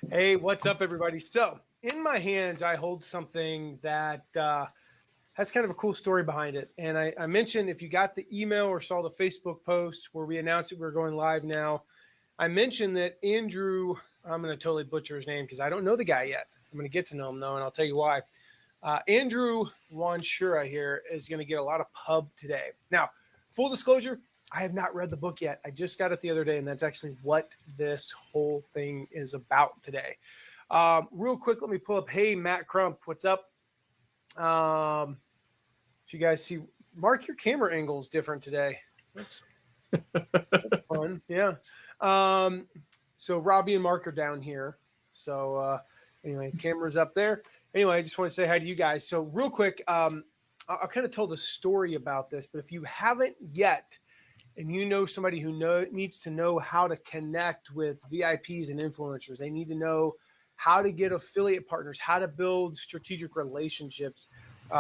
Hey, what's up, everybody? So, in my hands, I hold something that has kind of a cool story behind it. And I mentioned, if you got the email or saw the Facebook post where we announced that we're going live now, I mentioned that Andrew, I'm going to totally butcher his name because I don't know the guy yet. I'm going to get to know him, though, and I'll tell you why. Andrew Wanschura here is going to get a lot of pub today. Now, full disclosure, I have not read the book yet. I just got it the other day, and that's actually what this whole thing is about today. Real quick, let me pull up. Hey, Matt Crump, what's up? So you guys see, Mark, your camera angle is different today. That's fun. Yeah. So Robbie and Mark are down here. So anyway, camera's up there. Anyway, I just want to say hi to you guys. So real quick, I'll kind of tell the story about this, but if you haven't yet, and you know somebody who needs to know how to connect with VIPs and influencers, they need to know how to get affiliate partners, how to build strategic relationships.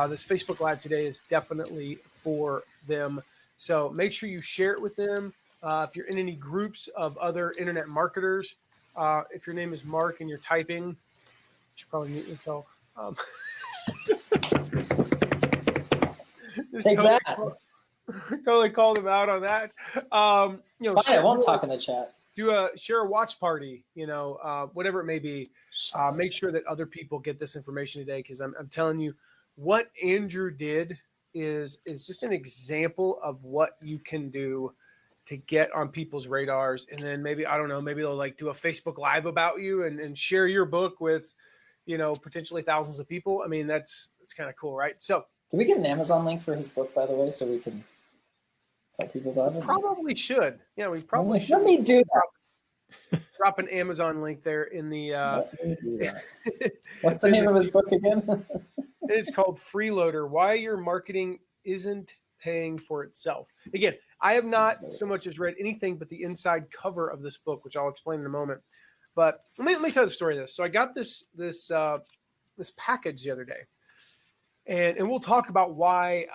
This Facebook Live today is definitely for them. So make sure you share it with them. If you're in any groups of other internet marketers, if your name is Mark and you're typing, you should probably mute yourself. Take that. Totally called him out on that. Fine, I won't talk in the chat. Share a watch party, whatever it may be. Make sure that other people get this information today, because I'm telling you, what Andrew did is just an example of what you can do to get on people's radars. And then maybe they'll like do a Facebook Live about you and share your book with, potentially thousands of people. I mean, that's kind of cool, right? So, do we get an Amazon link for his book, by the way, so we can tell people about it? Probably should. Yeah, we probably should. Let me do that. Drop an Amazon link there in the. What's the name of his book again? It's called Freeloader: Why Your Marketing Isn't Paying for Itself. Again, I have not so much as read anything but the inside cover of this book, which I'll explain in a moment. But let me tell the story of this. So I got this package the other day, and we'll talk about why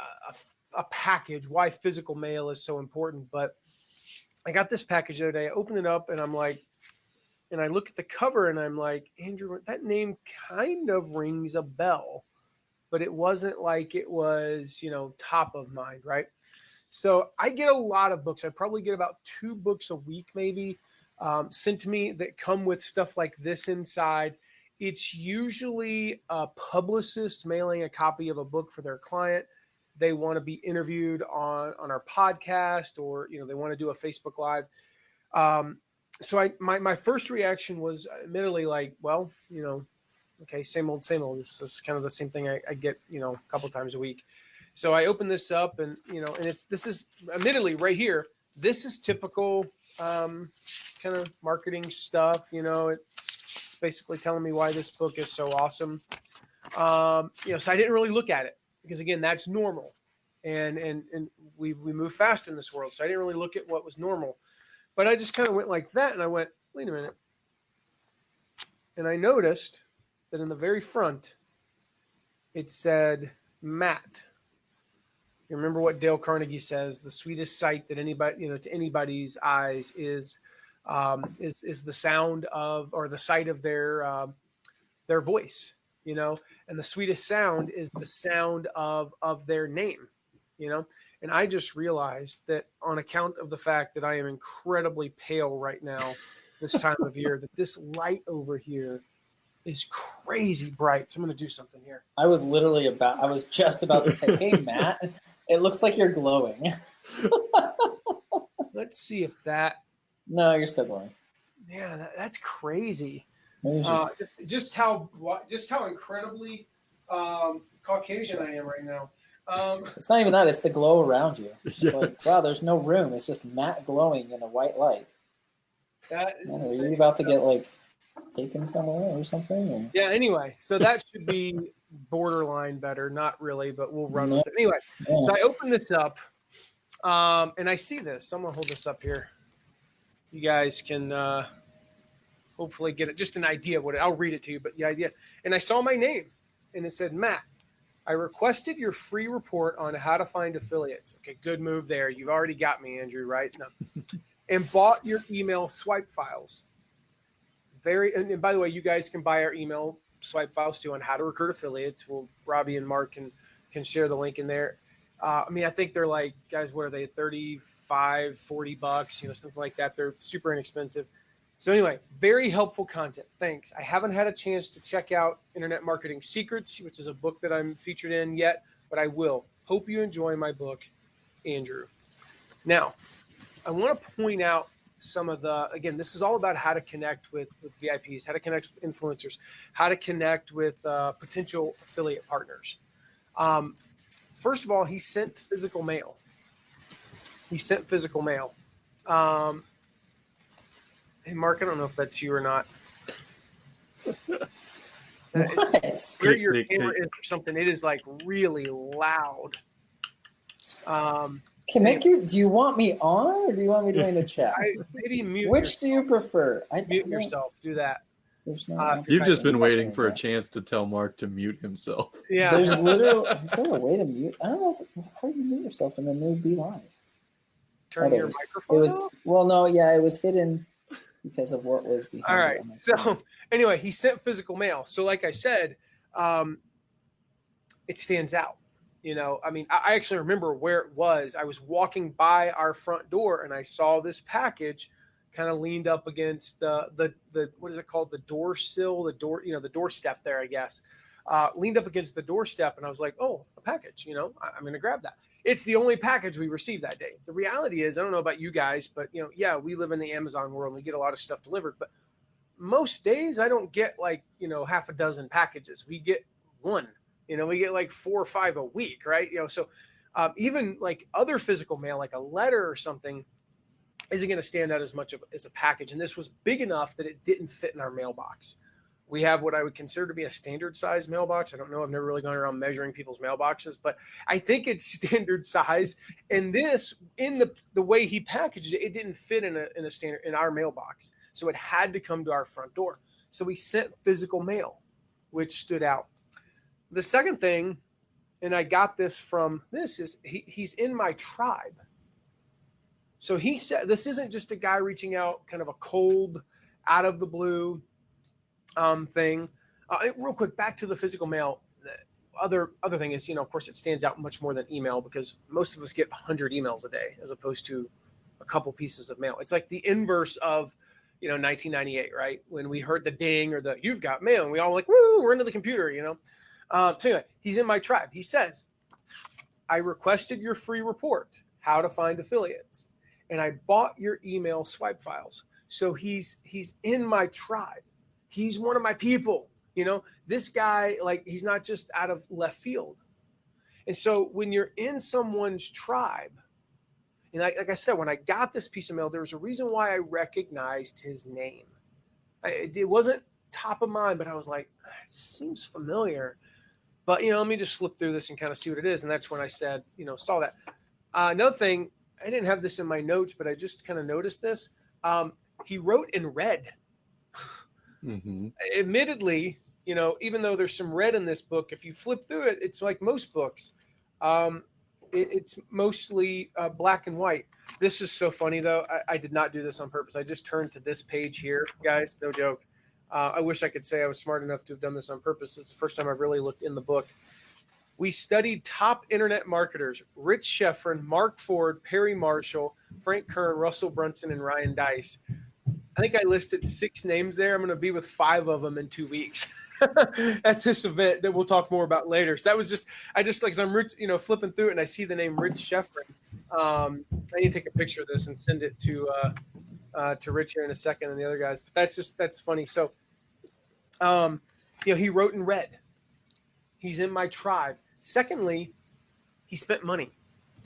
a package, why physical mail is so important. But I got this package the other day. I opened it up, and I'm like, and I look at the cover, and I'm like, Andrew, that name kind of rings a bell, but it wasn't like it was, top of mind, right? So I get a lot of books. I probably get about 2 books a week, maybe, sent to me that come with stuff like this inside. It's usually a publicist mailing a copy of a book for their client. They want to be interviewed on our podcast, or, they want to do a Facebook Live. So my first reaction was admittedly like, well, okay, same old. This is kind of the same thing I get, a couple times a week. So I open this up, and, and this is admittedly right here. This is typical kind of marketing stuff. It's basically telling me why this book is so awesome. So I didn't really look at it, because again, that's normal. And we move fast in this world. So I didn't really look at what was normal, but I just kind of went like that. And I went, wait a minute. And I noticed that in the very front, it said Matt. You remember what Dale Carnegie says, the sweetest sight that anybody, to anybody's eyes is the sound of, or the sight of their voice, and the sweetest sound is the sound of their name, and I just realized that, on account of the fact that I am incredibly pale right now, this time of year, that this light over here is crazy bright. So I'm going to do something here. I was just about to say, hey, Matt, it looks like you're glowing. Let's see if that. No, you're still glowing. Yeah, that's crazy. Just how incredibly Caucasian I am right now. It's not even that; it's the glow around you. It's like, wow, there's no room. It's just Matt glowing in a white light. That is are you about to get taken somewhere or something? Or? Yeah. Anyway, so that should be borderline better. Not really, but we'll run with it anyway. Yeah. So I open this up, and I see this. I'm gonna hold this up here. You guys can hopefully get just an idea of what I'll read it to you, but the idea. And I saw my name, and it said, Matt, I requested your free report on how to find affiliates. Okay, good move there. You've already got me, Andrew, right? No. And bought your email swipe files. and by the way, you guys can buy our email swipe files too on how to recruit affiliates. Robbie and Mark can share the link in there. I mean, I think they're like, guys, what are they? $35, $40, something like that. They're super inexpensive. So anyway, very helpful content. Thanks. I haven't had a chance to check out Internet Marketing Secrets, which is a book that I'm featured in yet, but I will. Hope you enjoy my book, Andrew. Now, I want to point out some of again, this is all about how to connect with VIPs, how to connect with influencers, how to connect with potential affiliate partners. First of all, he sent physical mail. Hey, Mark, I don't know if that's you or not. What? Where your camera is or something, it is like really loud. Do you want me on or do you want me doing the chat? Maybe mute. Which do you prefer? Mute yourself. Do that. You've just been waiting for a chance to tell Mark to mute himself. Yeah. There's literally. Is there a way to mute? I don't know. How do you mute yourself and then be live? Turn your microphone off? Well, no, yeah, it was hidden because of what was behind. All right. So anyway, he sent physical mail. So like I said, it stands out. I mean, I actually remember where it was. I was walking by our front door and I saw this package kind of leaned up against the what is it called? The door sill, the doorstep there, I guess. Leaned up against the doorstep and I was like, oh, a package, I'm going to grab that. It's the only package we received that day. The reality is, I don't know about you guys, but yeah, we live in the Amazon world and we get a lot of stuff delivered, but most days I don't get like, half a dozen packages. We get one. We get like 4 or 5 a week, right? So even like other physical mail, like a letter or something, isn't going to stand out as much as a package. And this was big enough that it didn't fit in our mailbox. We have what I would consider to be a standard size mailbox. I don't know. I've never really gone around measuring people's mailboxes, but I think it's standard size. And this, in the way he packaged it, it didn't fit in our mailbox. So it had to come to our front door. So we sent physical mail, which stood out. The second thing, and I got this from is he's in my tribe. So he said, this isn't just a guy reaching out, kind of a cold, out of the blue thing. Real quick, back to the physical mail. The other thing is, of course, it stands out much more than email because most of us get 100 emails a day as opposed to a couple pieces of mail. It's like the inverse of 1998, right? When we heard the ding or the "you've got mail," and we all were like, "Woo, we're into the computer," So anyway, he's in my tribe. He says, I requested your free report, how to find affiliates, and I bought your email swipe files. So he's in my tribe. He's one of my people. This guy, like, he's not just out of left field. And so when you're in someone's tribe, and like I said, when I got this piece of mail, there was a reason why I recognized his name. It wasn't top of mind, but I was like, it seems familiar. But, let me just flip through this and kind of see what it is. And that's when I said, saw that. Another thing, I didn't have this in my notes, but I just kind of noticed this. He wrote in red. Mm-hmm. Admittedly, even though there's some red in this book, if you flip through it, it's like most books. It's mostly black and white. This is so funny, though. I did not do this on purpose. I just turned to this page here, guys. No joke. I wish I could say I was smart enough to have done this on purpose. This is the first time I've really looked in the book. We studied top internet marketers: Rich Schefren, Mark Ford, Perry Marshall, Frank Kern, Russell Brunson, and Ryan Dice. I think I listed 6 names there. I'm going to be with 5 of them in 2 weeks at this event that we'll talk more about later. So that was just, like, I'm flipping through it and I see the name Rich Schefren. I need to take a picture of this and send it to Rich here in a second and the other guys. But that's funny. So, he wrote in red. He's in my tribe. Secondly, he spent money.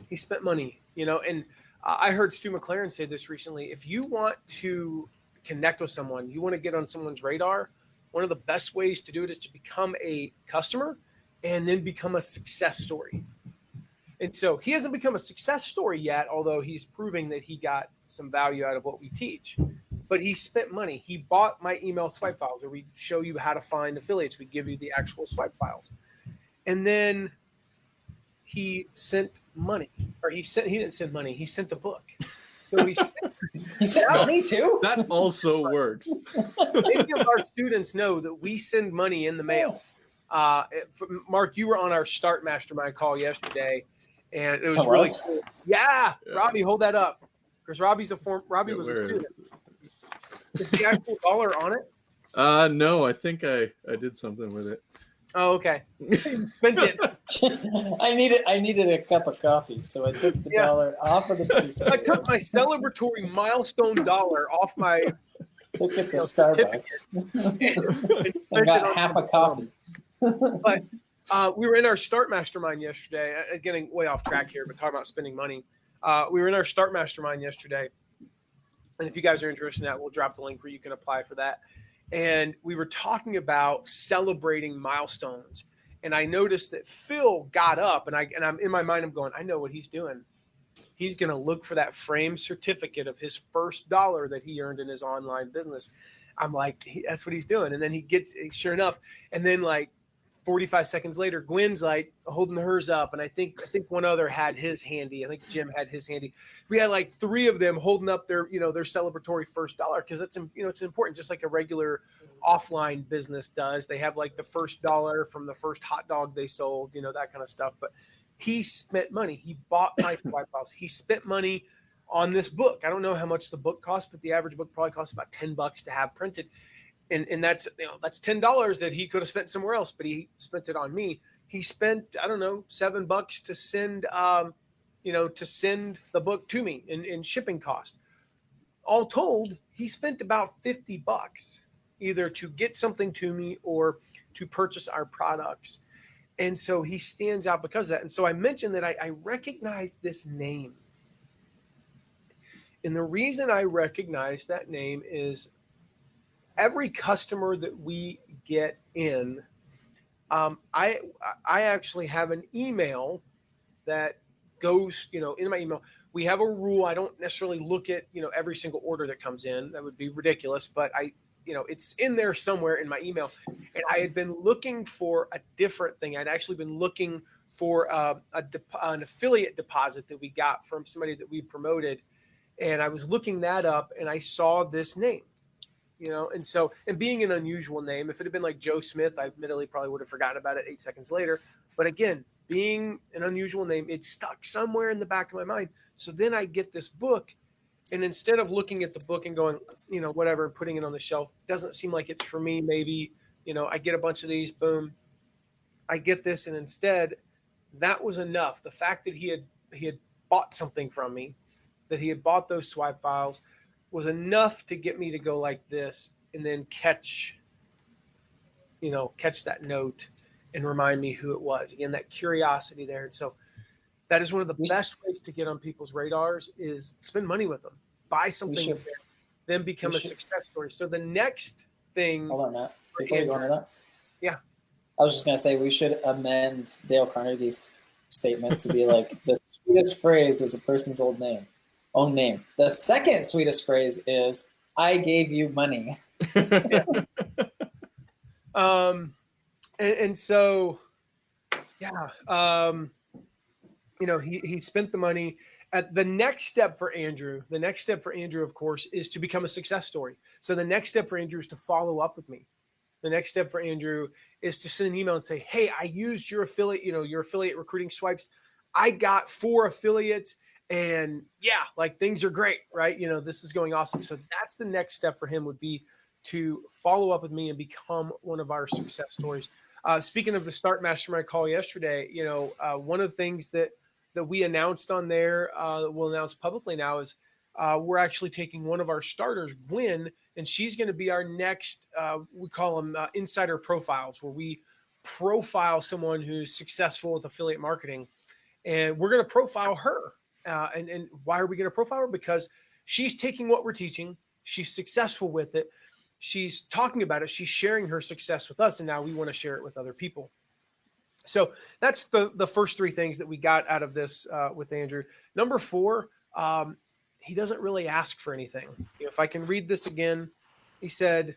And I heard Stu McLaren say this recently. If you want to connect with someone, you want to get on someone's radar, one of the best ways to do it is to become a customer and then become a success story. And so he hasn't become a success story yet, although he's proving that he got some value out of what we teach. But he spent money. He bought my email swipe files, where we show you how to find affiliates. We give you the actual swipe files. And then he sent money, or he didn't send money. He sent the book. So he sent He sent money too? That also works. Many of our students know that we send money in the mail. Mark, you were on our Start Mastermind call yesterday, and it was really cool. Yeah, Robbie, hold that up, because Robbie was a student. Is the actual dollar on it? No, I think I did something with it. Oh, okay. Spent it. I needed a cup of coffee, so I took the dollar off of the piece. I took my celebratory milestone dollar off my. Took it to Starbucks. I got half a coffee. But we were in our Start Mastermind yesterday. Getting way off track here, but talking about spending money. We were in our Start Mastermind yesterday, and if you guys are interested in that, we'll drop the link where you can apply for that. And we were talking about celebrating milestones. And I noticed that Phil got up, and I'm in my mind, I'm going, I know what he's doing. He's going to look for that framed certificate of his first dollar that he earned in his online business. I'm like, that's what he's doing. And then he gets, sure enough. And then like 45 seconds later, Gwen's like holding hers up. And I think one other had his handy. I think Jim had his handy. We had like 3 of them holding up their celebratory first dollar. Cause it's important, just like a regular offline business does. They have like the first dollar from the first hot dog they sold, that kind of stuff. But he spent money. He bought my swipe files. He spent money on this book. I don't know how much the book cost, but the average book probably costs about $10 to have printed. And that's $10 that he could have spent somewhere else, but he spent it on me. He spent, I don't know, $7 to send, to send the book to me in shipping cost. All told, he spent about $50 either to get something to me or to purchase our products. And so he stands out because of that. And so I mentioned that I recognize this name. And the reason I recognize that name is every customer that we get in, I actually have an email that goes, in my email. We have a rule. I don't necessarily look at, every single order that comes in. That would be ridiculous. But it's in there somewhere in my email. And I had been looking for a different thing. I'd actually been looking for an affiliate deposit that we got from somebody that we promoted. And I was looking that up, and I saw this name. And being an unusual name, if it had been like Joe Smith, I admittedly probably would have forgotten about it 8 seconds later. But again, being an unusual name, it stuck somewhere in the back of my mind. So then I get this book, and instead of looking at the book and going, whatever, and putting it on the shelf, doesn't seem like it's for me. Maybe, I get a bunch of these, boom, I get this. And instead, that was enough. The fact that he had bought something from me, that he had bought those swipe files, was enough to get me to go like this and then catch that note and remind me who it was. Again, that curiosity there. And so that is one of the best ways to get on people's radars is spend money with them, buy something with them, then become a success story. So the next thing. Hold on, Matt. Before you go into that. Yeah. I was just going to say we should amend Dale Carnegie's statement to be like the sweetest phrase is a person's own name. The second sweetest phrase is I gave you money. And so, he spent the money. At the next step for Andrew, of course, is to become a success story. So the next step for Andrew is to follow up with me. The next step for Andrew is to send an email and say, hey, I used your affiliate, your affiliate recruiting swipes. I got 4 affiliates. And things are great, right? This is going awesome. So that's the next step for him would be to follow up with me and become one of our success stories. Speaking of the Start Mastermind call yesterday, one of the things that we announced on there, we'll announce publicly now is we're actually taking one of our starters, Gwen, and she's going to be our next, we call them insider profiles, where we profile someone who's successful with affiliate marketing. And we're going to profile her. And why are we going to profile her? Because she's taking what we're teaching. She's successful with it. She's talking about it. She's sharing her success with us. And now we want to share it with other people. So that's the first 3 things that we got out of this with Andrew. Number 4, he doesn't really ask for anything. If I can read this again, he said,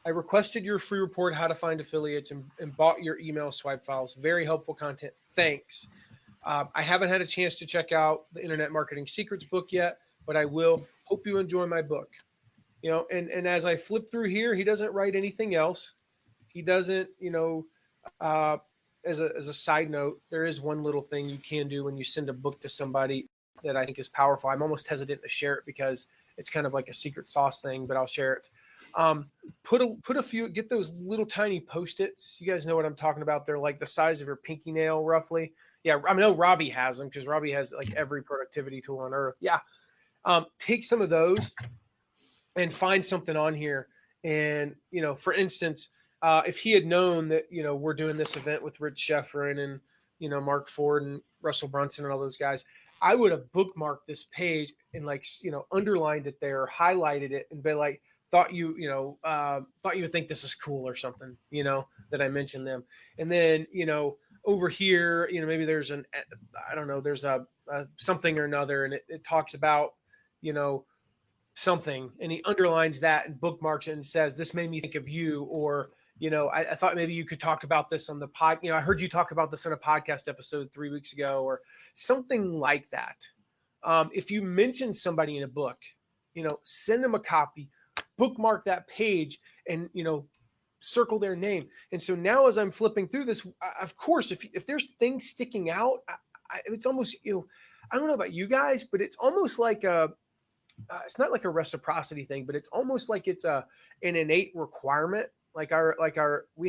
I requested your free report, how to find affiliates, and bought your email swipe files. Very helpful content. Thanks. I haven't had a chance to check out the Internet Marketing Secrets book yet, but I will. Hope you enjoy my book. And as I flip through here, he doesn't write anything else. He doesn't, as a side note, there is one little thing you can do when you send a book to somebody that I think is powerful. I'm almost hesitant to share it because it's kind of like a secret sauce thing, but I'll share it. Put a few, get those little tiny Post-its. You guys know what I'm talking about. They're like the size of your pinky nail, roughly. Yeah, I know Robbie has them because Robbie has like every productivity tool on earth. Yeah. Take some of those and find something on here. And, for instance, if he had known that, we're doing this event with Rich Sheffrin and, Mark Ford and Russell Brunson and all those guys, I would have bookmarked this page and underlined it there, highlighted it, and be like, thought you would think this is cool or something, that I mentioned them. And then, over here, maybe there's there's a something or another, and it talks about, something, and he underlines that and bookmarks it and says, this made me think of you, or, I thought maybe you could talk about this on the pod. I heard you talk about this on a podcast episode 3 weeks ago, or something like that. If you mention somebody in a book, send them a copy, bookmark that page, and, circle their name. And so now as I'm flipping through this, of course, if there's things sticking out, it's almost, I don't know about you guys, but it's almost like it's not like a reciprocity thing, but it's almost like it's an innate requirement. We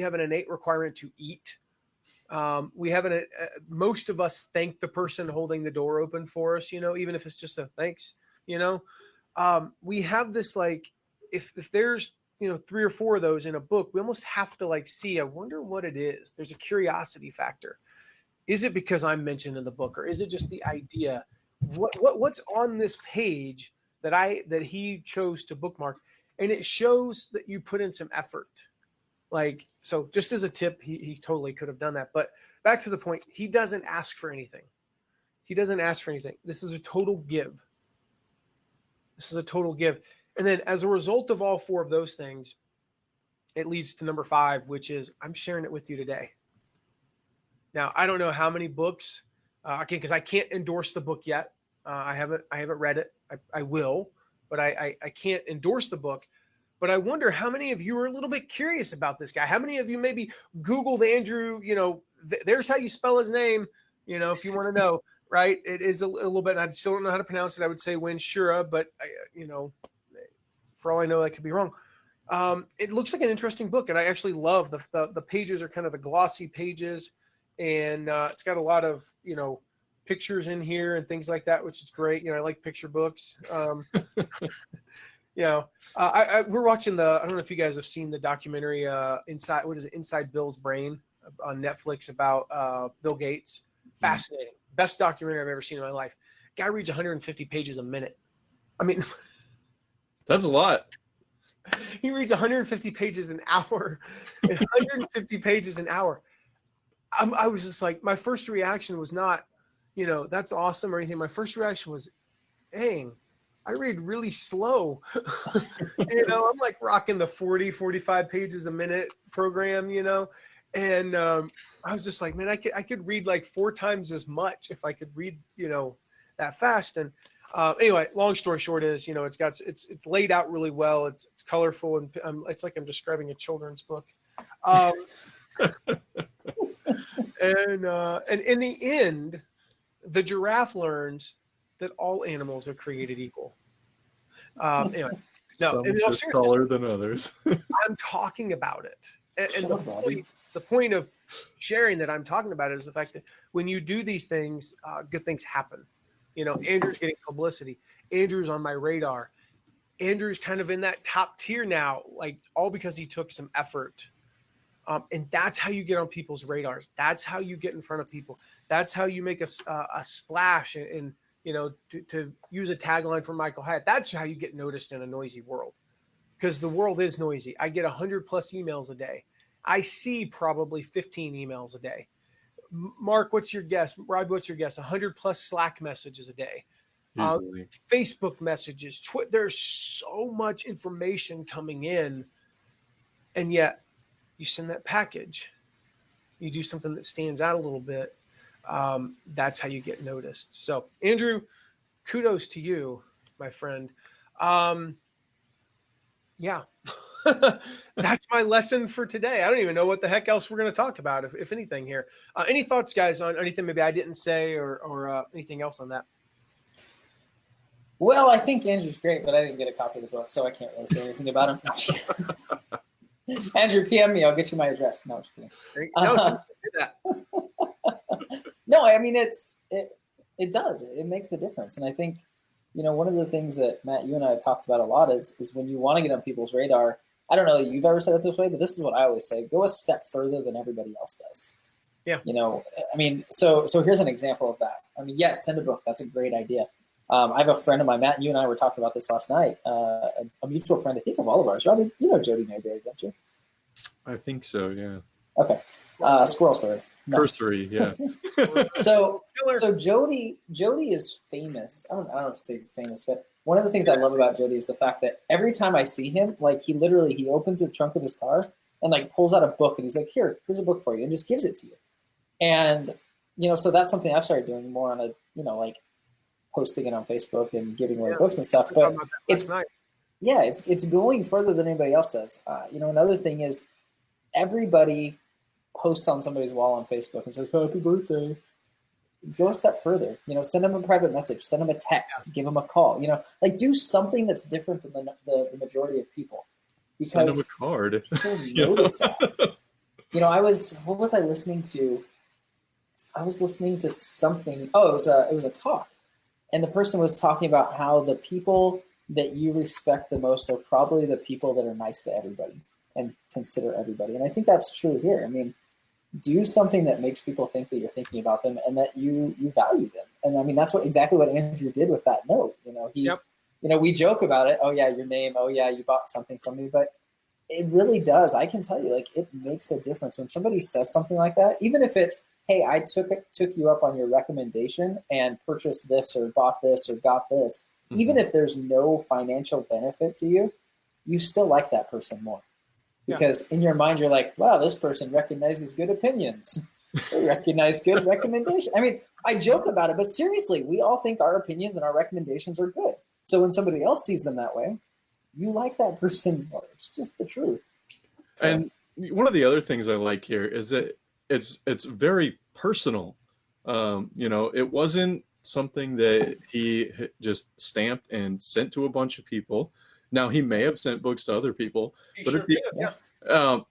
have an innate requirement to eat. We have most of us thank the person holding the door open for us, even if it's just a thanks, we have this, if there's, 3 or 4 of those in a book, we almost have to see, I wonder what it is. There's a curiosity factor. Is it because I'm mentioned in the book, or is it just the idea? What's on this page that he chose to bookmark? And it shows that you put in some effort. So just as a tip, he totally could have done that. But back to the point, he doesn't ask for anything. This is a total give. And then as a result of all 4 of those things, it leads to number 5, which is I'm sharing it with you today. Now, I don't know how many books, because I can't endorse the book yet. I haven't read it. I will, but I can't endorse the book. But I wonder how many of you are a little bit curious about this guy. How many of you maybe Googled Andrew, there's how you spell his name, if you want to know, right? It is a little bit, I still don't know how to pronounce it. I would say Wanschura, but, for all I know, that could be wrong. It looks like an interesting book, and I actually love the pages are kind of the glossy pages, and it's got a lot of, pictures in here and things like that, which is great. I like picture books. We're watching I don't know if you guys have seen the documentary Inside Bill's Brain on Netflix about Bill Gates. Fascinating. Best documentary I've ever seen in my life. Guy reads 150 pages a minute. I mean, that's a lot. He reads 150 pages an hour. 150 pages an hour. I was just like, my first reaction was not, that's awesome or anything. My first reaction was, dang, I read really slow. I'm like rocking the 40, 45 pages a minute program, and I was just like, man, I could read 4 times as much if I could read, that fast. And anyway, long story short is, it's laid out really well. It's colorful, and it's like I'm describing a children's book. And in the end, the giraffe learns that all animals are created equal. Anyway, some just taller than others. I'm talking about it, and the point of sharing that I'm talking about it is the fact that when you do these things, good things happen. Andrew's getting publicity. Andrew's on my radar. Andrew's kind of in that top tier now, all because he took some effort. And that's how you get on people's radars. That's how you get in front of people. That's how you make a splash and to use a tagline from Michael Hyatt, that's how you get noticed in a noisy world, because the world is noisy. I get 100 plus emails a day. I see probably 15 emails a day. Mark, what's your guess? Rob, what's your guess? 100 plus Slack messages a day. Facebook messages. There's so much information coming in, and yet you send that package. You do something that stands out a little bit. That's how you get noticed. So, Andrew, kudos to you, my friend. Yeah. That's my lesson for today. I don't even know what the heck else we're going to talk about, if anything here. Any thoughts, guys, on anything maybe I didn't say or anything else on that? Well, I think Andrew's great, but I didn't get a copy of the book, so I can't really say anything about him. Andrew, PM me. I'll get you my address. No, I'm just kidding. No, do that. No, I mean, it does. It makes a difference. And I think, one of the things that, Matt, you and I have talked about a lot is when you want to get on people's radar, I don't know that you've ever said it this way, but this is what I always say: go a step further than everybody else does. Yeah. I mean, so here's an example of that. I mean, yes, send a book. That's a great idea. I have a friend of mine, Matt, and you and I were talking about this last night. A mutual friend, I think, of all of ours. Robbie, you know Jody Mayberry, don't you? I think so, yeah. Okay. Squirrel story. No. Cursory, yeah. So Jody is famous. I don't know if to say famous, but one of the things I love about Jody is the fact that every time I see him, like he opens the trunk of his car and like pulls out a book and he's like, here's a book for you, and just gives it to you. And so that's something I've started doing more on a like posting it on Facebook and giving away books and stuff. But it's going further than anybody else does. Another thing is everybody posts on somebody's wall on Facebook and says, happy birthday. Go a step further, send them a private message, send them a text, give them a call, like do something that's different than the majority of people. Because send them a card. People notice that. What was I listening to? I was listening to something. Oh, it was a talk. And the person was talking about how the people that you respect the most are probably the people that are nice to everybody and consider everybody. And I think that's true here. I mean, do something that makes people think that you're thinking about them and that you value them. And I mean, that's exactly what Andrew did with that note. We joke about it. Oh yeah, your name. Oh yeah, you bought something from me. But it really does. I can tell you, like, it makes a difference when somebody says something like that, even if it's, hey, I took you up on your recommendation and purchased this or bought this or got this. Mm-hmm. Even if there's no financial benefit to you, you still like that person more. Because in your mind, you're like, wow, this person recognizes good opinions. They recognize good recommendations. I mean, I joke about it, but seriously, we all think our opinions and our recommendations are good. So when somebody else sees them that way, you like that person more. It's just the truth. So, and one of the other things I like here is that it's very personal. It wasn't something that he just stamped and sent to a bunch of people. Now, he may have sent books to other people, but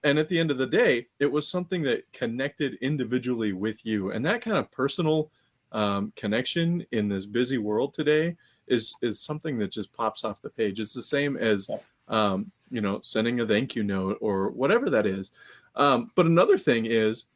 and at the end of the day, it was something that connected individually with you. And that kind of personal connection in this busy world today is something that just pops off the page. It's the same as, sending a thank you note or whatever that is. But another thing is,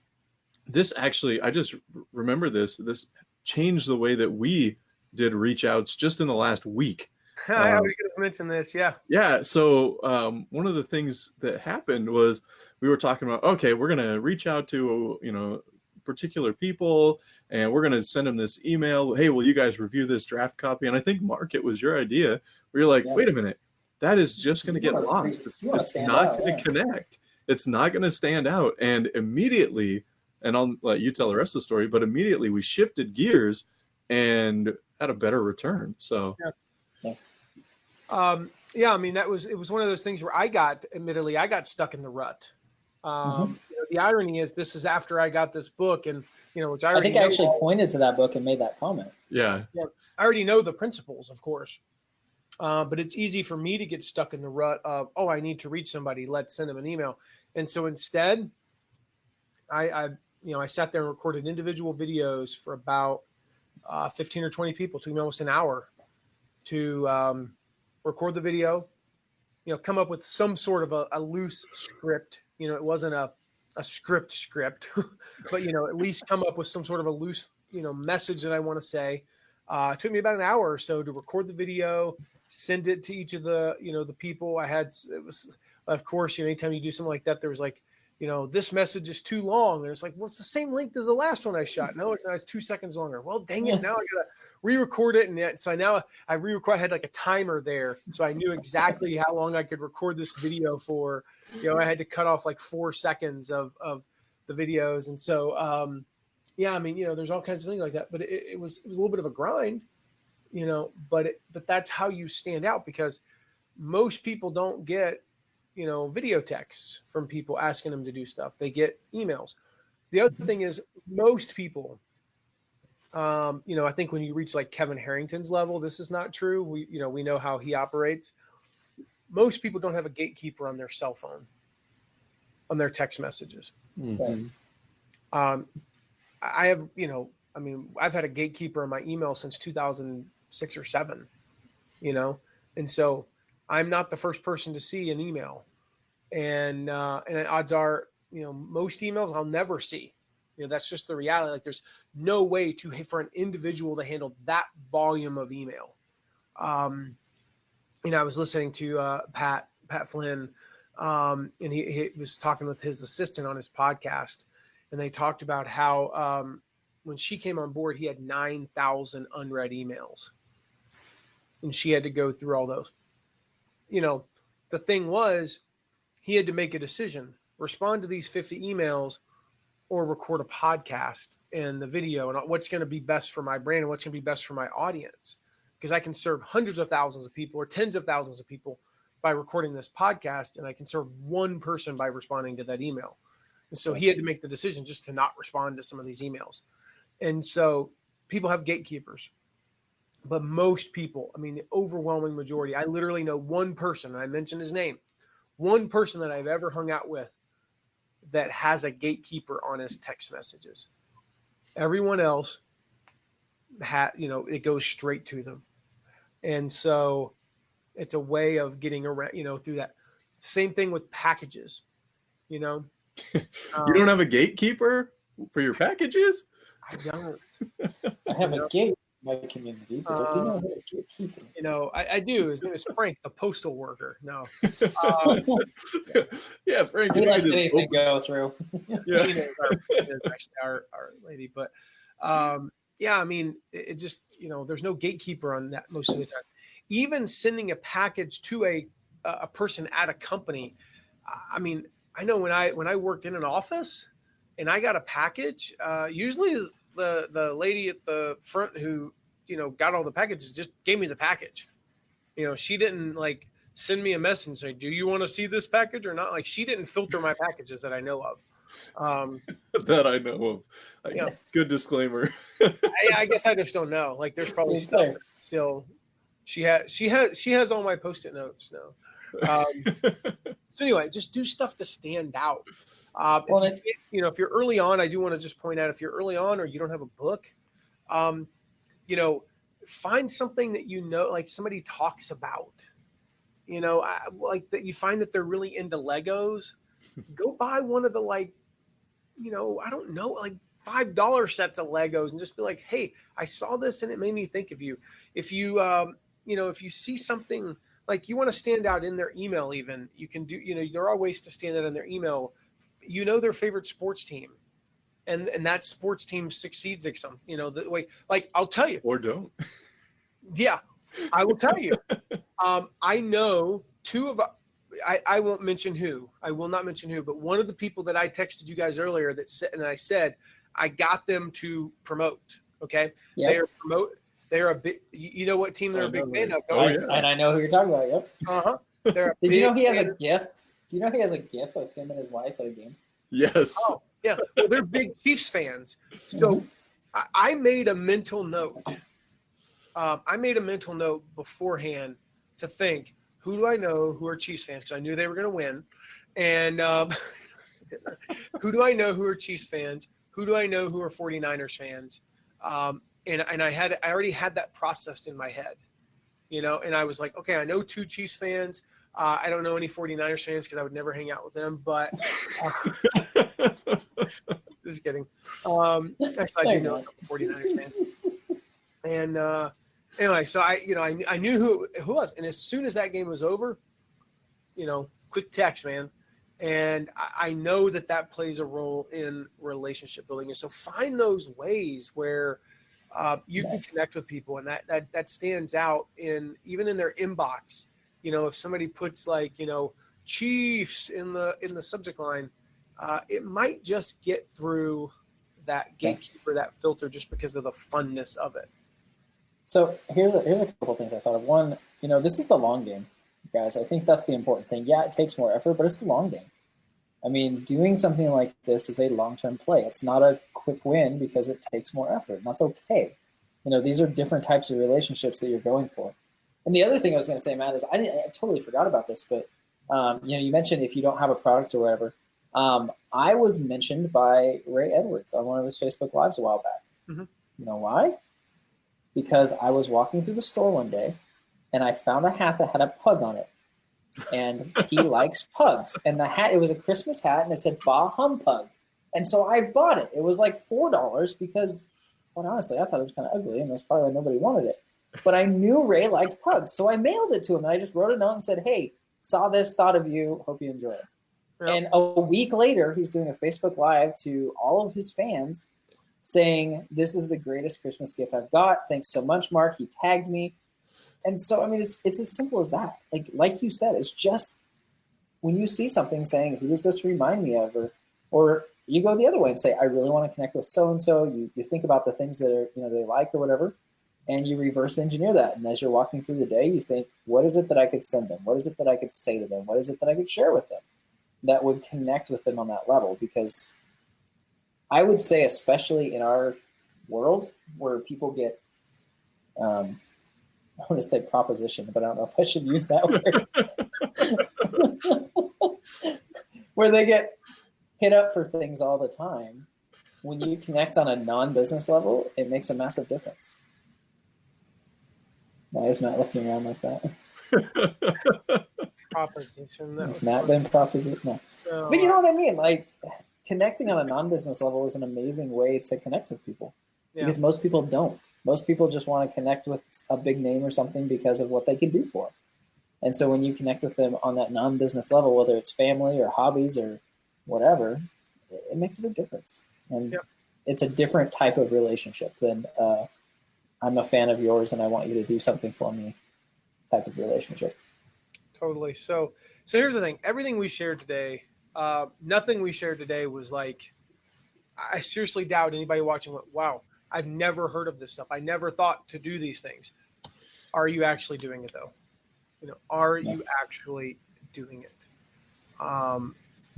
this actually, I just remember this changed the way that we did reach outs just in the last week. I was going to mention this, yeah. Yeah, so one of the things that happened was we were talking about, okay, we're going to reach out to, particular people, and we're going to send them this email. Hey, will you guys review this draft copy? And I think, Mark, it was your idea. We were like, wait a minute, that is just going to get lost. It's not going to connect. It's not going to stand out. And immediately, and I'll let you tell the rest of the story, but immediately we shifted gears and had a better return. So. I mean, it was one of those things where I got stuck in the rut. The irony is this is after I got this book, and which I think I actually pointed to that book and made that comment. Yeah. I already know the principles, of course, but it's easy for me to get stuck in the rut of, I need to reach somebody, let's send them an email. And so instead, I sat there and recorded individual videos for about 15 or 20 people. It took me almost an hour to record the video, come up with some sort of a loose script. It wasn't a script, but, at least come up with some sort of a loose, message that I want to say. It took me about an hour or so to record the video, send it to each of the, the people I had. It was, of course, anytime you do something like that, there was like, this message is too long. And it's like, well, it's the same length as the last one I shot. No, it's not. It's 2 seconds longer. Well, dang it. Now I got to re-record it. And so now I re-record. I had like a timer there. So I knew exactly how long I could record this video for. I had to cut off like 4 seconds of the videos. And so, I mean, there's all kinds of things like that. But it was a little bit of a grind. but that's how you stand out, because most people don't get, video texts from people asking them to do stuff. They get emails. The other thing is, most people, I think when you reach like Kevin Harrington's level, this is not true. We know how he operates. Most people don't have a gatekeeper on their cell phone, on their text messages. Mm-hmm. I have, I've had a gatekeeper on my email since 2006 or 7, and so I'm not the first person to see an email, and odds are, most emails I'll never see. That's just the reality. Like, there's no way for an individual to handle that volume of email. I was listening to Pat Flynn, and he was talking with his assistant on his podcast, and they talked about how when she came on board, he had 9,000 unread emails, and she had to go through all those. The thing was, he had to make a decision: respond to these 50 emails or record a podcast and the video, and what's going to be best for my brand and what's going to be best for my audience. Because I can serve hundreds of thousands of people or tens of thousands of people by recording this podcast, and I can serve one person by responding to that email. And so he had to make the decision just to not respond to some of these emails. And so people have gatekeepers, but most people, the overwhelming majority, I literally know one person, and I mentioned his name, one person that I've ever hung out with that has a gatekeeper on his text messages. Everyone else, it goes straight to them. And so it's a way of getting around, through that. Same thing with packages, You don't have a gatekeeper for your packages? I don't. I have a gate in my community, but I do not have a gatekeeper. I do. His name is Frank, the postal worker. No. Yeah, Frank. He lets anything go through. Yeah. She is actually our lady. But it just, there's no gatekeeper on that most of the time. Even sending a package to a person at a company. I know when I worked in an office and I got a package, usually the lady at the front who, got all the packages just gave me the package. She didn't send me a message and say, do you want to see this package or not? She didn't filter my packages that I know of. That I know of. Good disclaimer. I guess I just don't know. There's probably stuff still. She has all my Post-it notes now. So anyway, just do stuff to stand out. If you're early on, I do want to just point out, if you're early on or you don't have a book, find something that somebody talks about. That you find that they're really into Legos. Go buy one of the I don't know, $5 sets of Legos and just be like, hey, I saw this and it made me think of you. If you if you see something you want to stand out in their email, even you can do, there are ways to stand out in their email. Their favorite sports team, and that sports team succeeds at some, the way, I'll tell you. Or don't. Yeah, I will tell you. I know two of, I won't mention who, I will not mention who, but one of the people that I texted you guys earlier I said, I got them to promote. Okay. Yep. They're a big, what team they're a big fan of. And I know who you're talking about. Yep. Uh-huh. Did you know he has a GIF? Do you know he has a GIF of him and his wife at a game? Yes. Oh, yeah. Well, they're big Chiefs fans. So I made a mental note. Beforehand to think, who do I know who are Chiefs fans? Because I knew they were going to win. And who do I know who are Chiefs fans? Who do I know who are 49ers fans? And I already had that processed in my head, and I was like, okay, I know 2 Chiefs fans. I don't know any 49ers fans because I would never hang out with them, but just kidding. Actually, I do know a couple 49ers fans. And anyway, so I knew who it was. And as soon as that game was over, quick text, man. And I know that plays a role in relationship building. And so find those ways where you can connect with people, and that stands out even in their inbox. If somebody puts Chiefs in the subject line, it might just get through that gatekeeper, that filter, just because of the funness of it. So here's a couple things I thought of. One, this is the long game, guys. I think that's the important thing. Yeah, it takes more effort, but it's the long game. I mean, doing something like this is a long-term play. It's not a quick win because it takes more effort, and that's okay. These are different types of relationships that you're going for. And the other thing I was going to say, Matt, is I totally forgot about this, but you mentioned if you don't have a product or whatever. I was mentioned by Ray Edwards on one of his Facebook Lives a while back. Mm-hmm. You know why? Because I was walking through the store one day, and I found a hat that had a pug on it. And he likes pugs. And the hat, it was a Christmas hat, and it said Bah Humpug. And so I bought it. It was like $4 because, quite honestly, I thought it was kind of ugly, and that's probably why nobody wanted it. But I knew Ray liked pugs, so I mailed it to him. And I just wrote a note and said, hey, saw this, thought of you, hope you enjoy it. Yep. And a week later, he's doing a Facebook Live to all of his fans saying, this is the greatest Christmas gift I've got. Thanks so much, Mark. He tagged me. And so, I mean, it's as simple as that. Like you said, it's just when you see something saying, who does this remind me of? Or you go the other way and say, I really want to connect with so-and-so. You think about the things that are, they like or whatever, and you reverse engineer that. And as you're walking through the day, you think, what is it that I could send them? What is it that I could say to them? What is it that I could share with them that would connect with them on that level? Because I would say, especially in our world where people get, I want to say proposition, but I don't know if I should use that word. Where they get hit up for things all the time. When you connect on a non-business level, it makes a massive difference. Why is Matt looking around like that? Proposition. Has Matt been proposition? No. But you know what I mean? Like, connecting on a non-business level is an amazing way to connect with people. Yeah. Because most people don't. Most people just want to connect with a big name or something because of what they can do for them. And so when you connect with them on that non-business level, whether it's family or hobbies or whatever, it makes a big difference. And it's a different type of relationship than I'm a fan of yours and I want you to do something for me type of relationship. Totally. So here's the thing. Everything we shared today, nothing we shared today was like, I seriously doubt anybody watching went, wow, I've never heard of this stuff. I never thought to do these things. Are you actually doing it though? Are you actually doing it?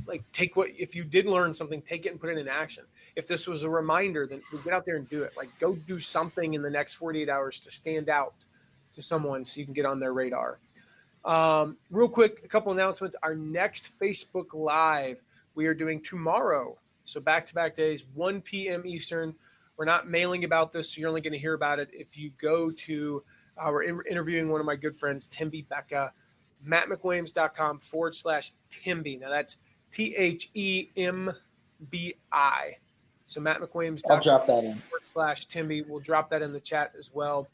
If you did learn something, take it and put it in action. If this was a reminder, then get out there and do it. Like, go do something in the next 48 hours to stand out to someone so you can get on their radar. Real quick, a couple announcements. Our next Facebook Live we are doing tomorrow. So back-to-back days, 1 p.m. Eastern. We're not mailing about this, so you're only going to hear about it if you go to we're interviewing one of my good friends, Timby Becca, mattmcwilliams.com/Timby. Now that's THEMBI. So mattmcwilliams.com. I'll drop that in. /Timby. We'll drop that in the chat as well.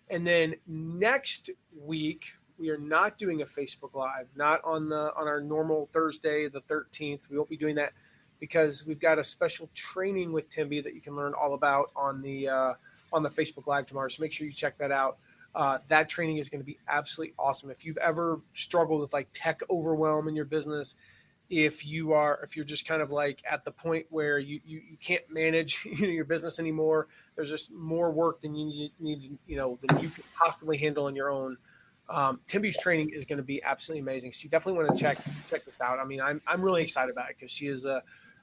And then next week, we are not doing a Facebook Live, not on our normal Thursday, the 13th. We won't be doing that because we've got a special training with Timby that you can learn all about on the Facebook Live tomorrow. So make sure you check that out. That training is going to be absolutely awesome. If you've ever struggled with like tech overwhelm in your business, if you're just kind of like at the point where you can't manage your business anymore, there's just more work than you need than you can possibly handle on your own. Timby's training is going to be absolutely amazing. So you definitely want to check this out. I mean, I'm really excited about it because she is a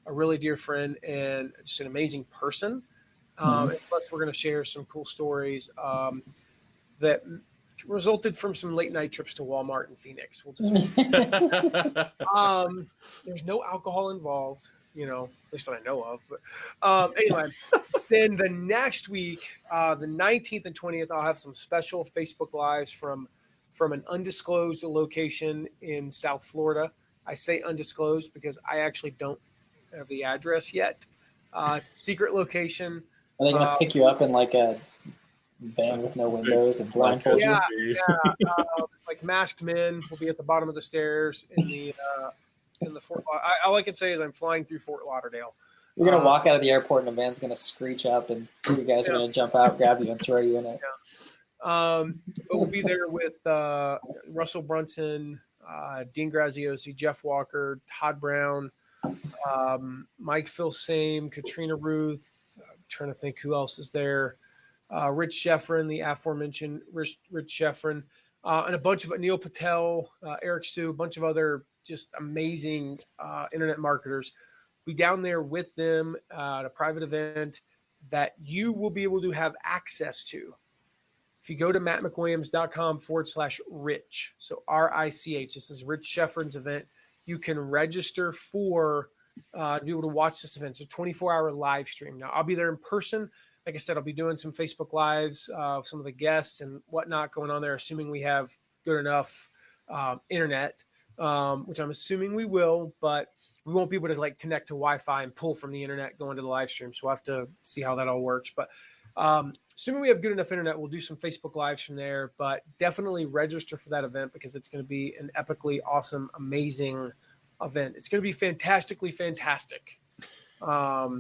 really dear friend and just an amazing person. And plus, we're going to share some cool stories that resulted from some late night trips to Walmart in Phoenix. There's no alcohol involved, at least that I know of. But anyway, then the next week, the 19th and 20th, I'll have some special Facebook Lives from an undisclosed location in South Florida. I say undisclosed because I actually don't have the address yet. It's a secret location. Are they going to pick you up in like a van with no windows and blindfold you? Yeah. Like masked men will be at the bottom of the stairs in the Fort. All I can say is I'm flying through Fort Lauderdale. You're going to walk out of the airport and the van's going to screech up and you guys are going to jump out, grab you, and throw you in it. Yeah. But we'll be there with Russell Brunson, Dean Graziosi, Jeff Walker, Todd Brown, Mike Phil Same, Katrina Ruth. I'm trying to think who else is there. Rich Sheffrin, the aforementioned Rich Sheffrin, and a bunch of Neil Patel, Eric Sue, a bunch of other just amazing internet marketers. Be down there with them at a private event that you will be able to have access to. If you go to mattmcwilliams.com/rich, so RICH, this is Rich Sheffrin's event, you can register for to be able to watch this event. It's a 24-hour live stream. Now, I'll be there in person. Like I said, I'll be doing some Facebook Lives, some of the guests and whatnot going on there, assuming we have good enough internet, which I'm assuming we will, but we won't be able to like connect to Wi-Fi and pull from the internet going to the live stream. So we'll have to see how that all works. But assuming we have good enough internet, we'll do some Facebook Lives from there. But definitely register for that event because it's going to be an epically awesome, amazing event. It's going to be fantastically fantastic. Yeah.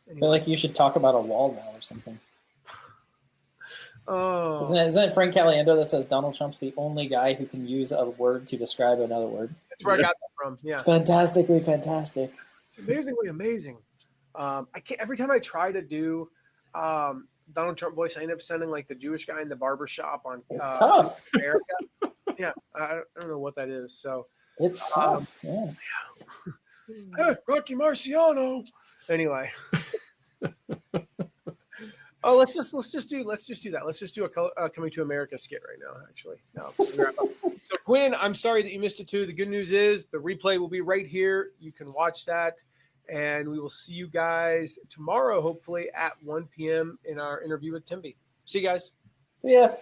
I feel like you should talk about a wall now or something. Oh, Isn't it Frank Caliendo that says Donald Trump's the only guy who can use a word to describe another word? that's where I got that from. Yeah. It's fantastically fantastic. It's amazingly amazing. I can't. Every time I try to do Donald Trump voice, I end up sounding like the Jewish guy in the barber shop on. It's tough. America. Yeah, I don't know what that is. So It's tough. Yeah. hey, Rocky Marciano. Anyway. Oh, let's just do that. Let's just do a Coming to America skit right now. Actually, no. So Quinn, I'm sorry that you missed it too. The good news is the replay will be right here. You can watch that, and we will see you guys tomorrow, hopefully at 1 p.m. in our interview with Timby. See you guys. So yeah.